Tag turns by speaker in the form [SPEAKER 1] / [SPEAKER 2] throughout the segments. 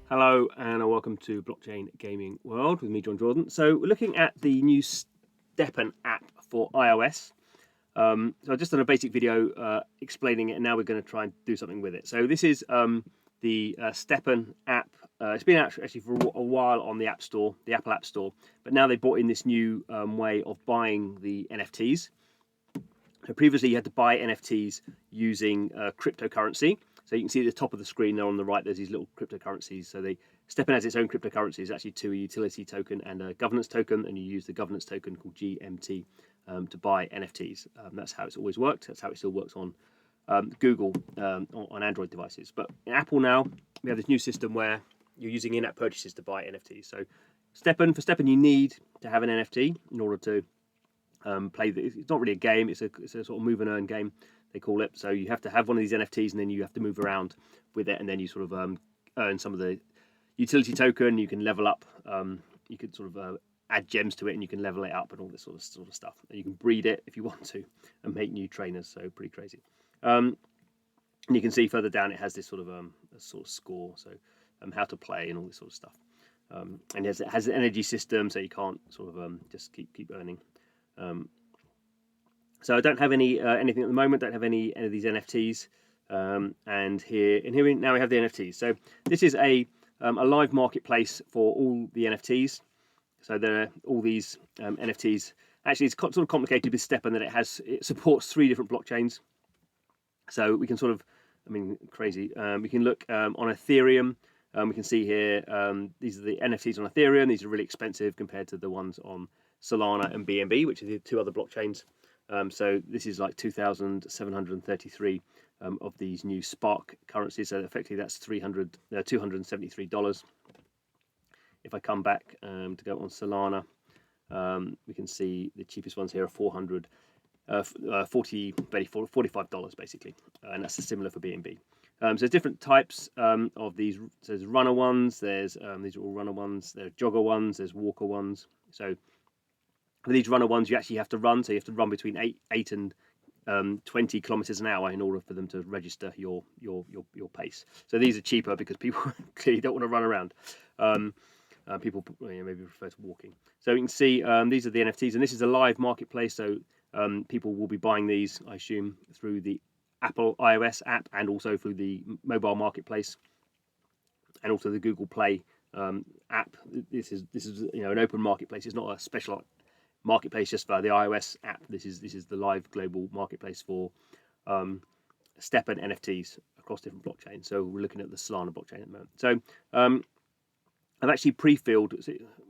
[SPEAKER 1] Hello and welcome to Blockchain Gaming World with me, John Jordan. So we're looking at the new STEPN app for iOS. So I've just done a basic video explaining it, and now we're going to try and do something with it. So this is the STEPN app. It's been actually for a while on the App Store, the Apple App Store, but now they brought in this new way of buying the NFTs. So previously you had to buy NFTs using cryptocurrency. So you can see at the top of the screen there on the right, there's these little cryptocurrencies. So STEPN has its own cryptocurrency. It's actually a utility token and a governance token, and you use the governance token called GMT to buy NFTs. That's how it's always worked. That's how it still works on Google on Android devices. But in Apple now, we have this new system where you're using in-app purchases to buy NFTs. So for STEPN, you need to have an NFT in order to play. It's not really a game. It's a sort of move and earn game, they call it. So you have to have one of these NFTs, and then you have to move around with it, and then you sort of earn some of the utility token. You can level up. You could sort of add gems to it, and you can level it up and all this sort of stuff. And you can breed it if you want to, and make new trainers. So pretty crazy. And you can see further down it has this sort of a sort of score. So how to play and all this sort of stuff. And it has an energy system, so you can't sort of just keep earning. So I don't have anything at the moment. Don't have any of these NFTs. And here now we have the NFTs. So this is a live marketplace for all the NFTs. So there are all these NFTs. Actually, it's sort of complicated with STEPN that it supports 3 different blockchains. So we can sort of, crazy. We can look on Ethereum. We can see here these are the NFTs on Ethereum. These are really expensive compared to the ones on Solana and BNB, which are the 2 other blockchains. So this is like 2,733 of these new Spark currencies. So effectively that's $273. If I come back to go on Solana, we can see the cheapest ones here are $45 basically, and that's similar for BNB. So there's different types of these. So there's runner ones. There's these are all runner ones. There's jogger ones. There's walker ones. So for these runner ones, you actually have to run. So you have to run between 8 and 20 kilometers an hour in order for them to register your pace. So these are cheaper because people clearly don't want to run around. People maybe prefer to walking. So you can see these are the NFTs, and this is a live marketplace. So people will be buying these, I assume, through the Apple iOS app and also through the mobile marketplace, and also the Google Play app. This is an open marketplace. It's not a special marketplace just for the iOS app. This is the live global marketplace for STEPN NFTs across different blockchains. So we're looking at the Solana blockchain at the moment. So I've actually pre-filled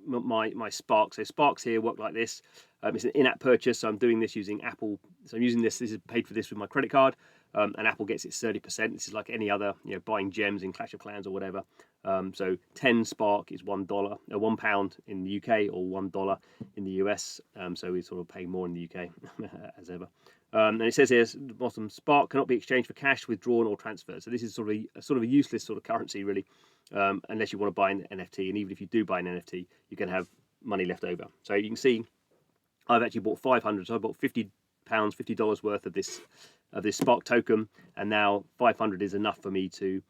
[SPEAKER 1] my Spark. So Sparks here work like this. It's an in-app purchase. So I'm doing this using Apple. So I'm using this. This is paid for this with my credit card, and Apple gets its 30%. This is like any other, buying gems in Clash of Clans or whatever. So 10 Spark is £1, £1 in the UK or $1 in the US. So we sort of pay more in the UK as ever. And it says here, bottom, Spark cannot be exchanged for cash, withdrawn, or transferred. So this is sort of a useless sort of currency, really, unless you want to buy an NFT. And even if you do buy an NFT, you can have money left over. So you can see, I've actually bought 500. So I bought $50 worth of this Spark token, and now 500 is enough for me to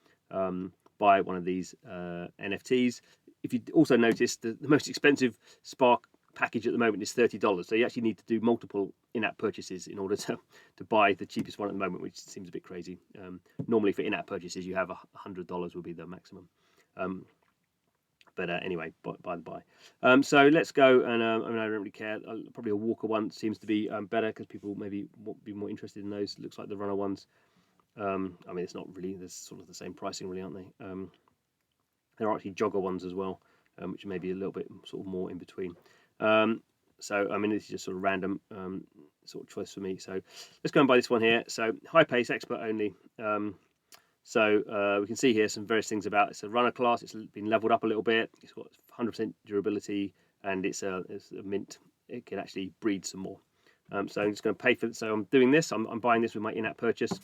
[SPEAKER 1] buy one of these NFTs. If you also notice, the most expensive Spark package at the moment is $30. So you actually need to do multiple in-app purchases in order to buy the cheapest one at the moment, which seems a bit crazy. Normally for in-app purchases, you have $100 will be the maximum. But anyway, by the by. So let's go, and I don't really care. Probably a walker one seems to be better because people maybe won't be more interested in those. Looks like the runner ones. It's not really. There's sort of the same pricing, really, aren't they? There are actually jogger ones as well, which may be a little bit sort of more in between. So this is just sort of random sort of choice for me. So let's go and buy this one here. So high pace, expert only. So we can see here some various things about it. It's a runner class. It's been leveled up a little bit. It's got 100% durability, and it's a mint. It can actually breed some more. So I'm just going to pay for it. So I'm doing this. I'm buying this with my in-app purchase,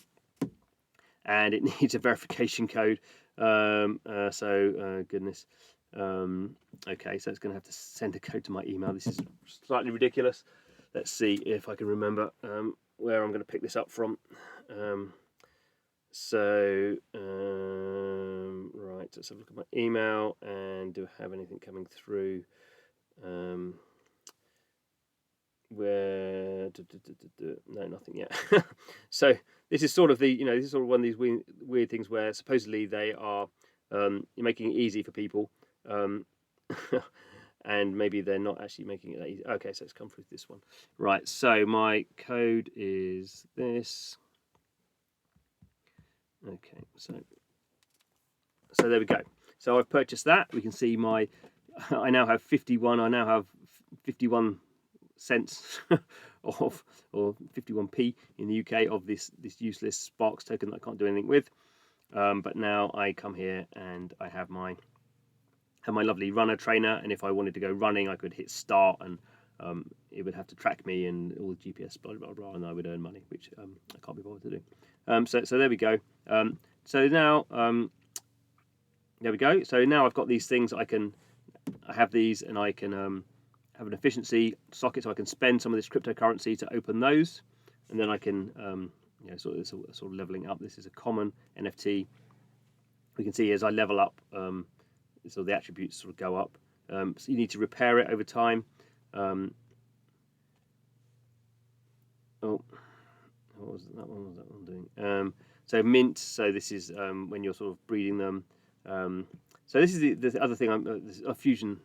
[SPEAKER 1] and it needs a verification code. Goodness. Okay, so it's going to have to send a code to my email. This is slightly ridiculous. Let's see if I can remember where I'm going to pick this up from. Right, let's have a look at my email, and do I have anything coming through? Where no, nothing yet. So this is sort of this is sort of one of these weird things where supposedly they are making it easy for people, and maybe they're not actually making it that easy. Okay, so let's come through this one. Right, so my code is this. Okay, so there we go. So I've purchased that. We can see I now have 51. I now have 51 cents of, or 51p in the UK of this useless Sparks token that I can't do anything with. But now I come here and I have my lovely runner trainer, and if I wanted to go running, I could hit start, and it would have to track me and all the GPS blah blah blah, and I would earn money, which I can't be bothered to do. So there we go. So now there we go. So now I've got these things. I have these, and I can have an efficiency socket, so I can spend some of this cryptocurrency to open those, and then I can sort of leveling up. This is a common NFT. We can see as I level up, so the attributes sort of go up. So you need to repair it over time. What was that one? What was that one doing? So mint. So this is when you're sort of breeding them. So this is the other thing. This is a fusion.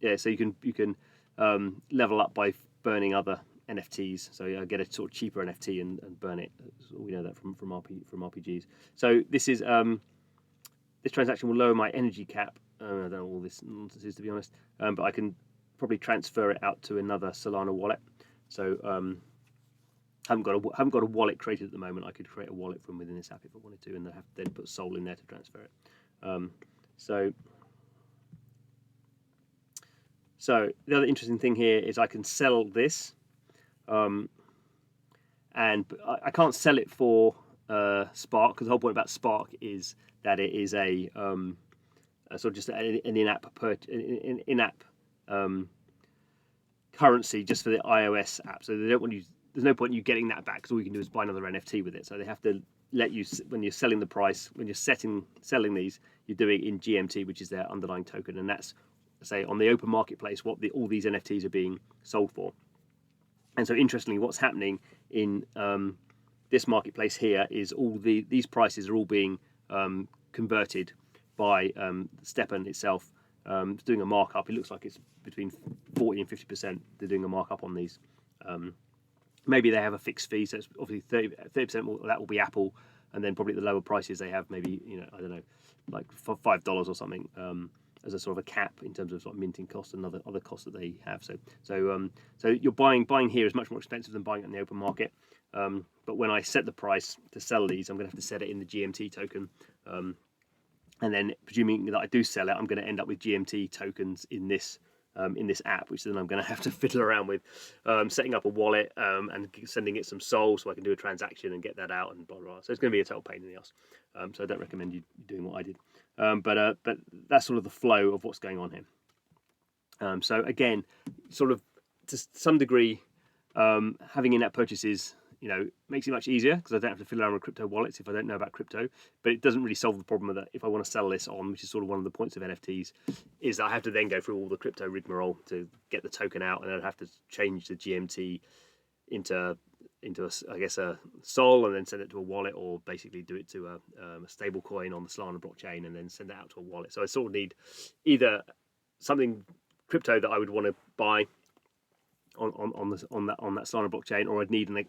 [SPEAKER 1] Yeah. So you can level up by burning other NFTs. So I get a sort of cheaper NFT and burn it. So we know that from RPGs. So this is this transaction will lower my energy cap. I don't know what all this nonsense is, to be honest, but I can probably transfer it out to another Solana wallet. So haven't got a wallet created at the moment. I could create a wallet from within this app if I wanted to, and I have to then put Sol in there to transfer it. So the other interesting thing here is I can sell this, and I can't sell it for Spark, because the whole point about Spark is that it is a sort of just an in-app currency just for the iOS app. So they don't want you. There's no point in you getting that back, because all you can do is buy another NFT with it. So they have to let you, when you're selling the price, when you're selling these, you do it in GMT, which is their underlying token, and that's, say, on the open marketplace what all these NFTs are being sold for. And so interestingly, what's happening in this marketplace here is these prices are all being converted by STEPN itself. It's doing a markup. It looks like it's between 40 and 50%. They're doing a markup on these. Maybe they have a fixed fee, so it's obviously 30% that will be Apple, and then probably at the lower prices they have maybe, I don't know, like $5 or something as a sort of a cap in terms of sort of minting costs and other costs that they have. So you're buying here is much more expensive than buying it in the open market. But when I set the price to sell these, I'm going to have to set it in the GMT token. And then, presuming that I do sell it, I'm going to end up with GMT tokens in this app, which then I'm going to have to fiddle around with, setting up a wallet and sending it some Sol so I can do a transaction and get that out and blah blah. So it's going to be a total pain in the ass. So I don't recommend you doing what I did. But that's sort of the flow of what's going on here. So again, sort of to some degree, having in-app purchases, makes it much easier, because I don't have to fiddle around with crypto wallets if I don't know about crypto. But it doesn't really solve the problem of that. If I want to sell this on, which is sort of one of the points of NFTs, is that I have to then go through all the crypto rigmarole to get the token out, and I'd have to change the GMT into a Sol, and then send it to a wallet, or basically do it to a stable coin on the Solana blockchain and then send it out to a wallet. So I sort of need either something crypto that I would want to buy on that Solana blockchain, or I'd need an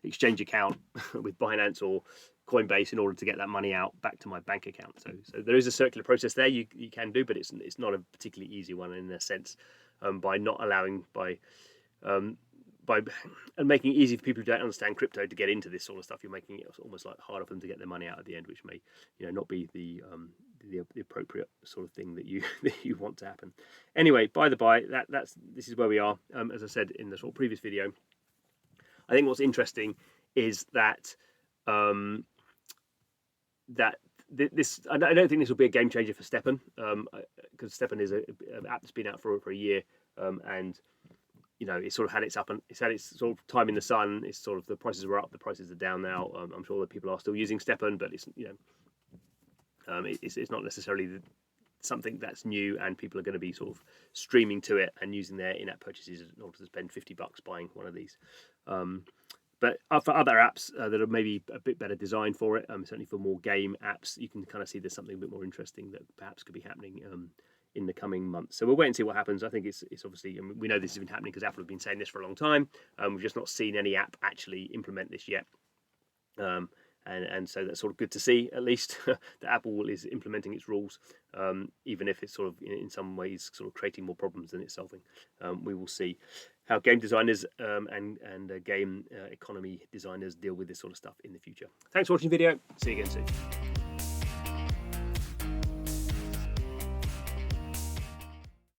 [SPEAKER 1] exchange account with Binance or Coinbase in order to get that money out back to my bank account. So there is a circular process there you can do, but it's not a particularly easy one in a sense, by not allowing and making it easy for people who don't understand crypto to get into this sort of stuff. You're making it almost like harder for them to get their money out at the end, which may not be the appropriate sort of thing that you want to happen. Anyway, by the by, this is where we are. As I said in the sort of previous video, I think what's interesting is that this I don't think this will be a game changer for STEPN, because STEPN is an app that's been out for a year, and it's sort of had its sort of time in the sun. It's sort of, the prices were up, the prices are down now. I'm sure that people are still using STEPN, but it's It's not necessarily something that's new, and people are going to be sort of streaming to it and using their in-app purchases in order to spend $50 buying one of these. But for other apps that are maybe a bit better designed for it, certainly for more game apps, you can kind of see there's something a bit more interesting that perhaps could be happening in the coming months. So we'll wait and see what happens. I think it's obviously, and we know this has been happening because Apple have been saying this for a long time. We've just not seen any app actually implement this yet. And so that's sort of good to see, at least, that Apple is implementing its rules, even if it's sort of in some ways sort of creating more problems than it's solving. We will see how game designers and game economy designers deal with this sort of stuff in the future. Thanks for watching the video. See you again soon.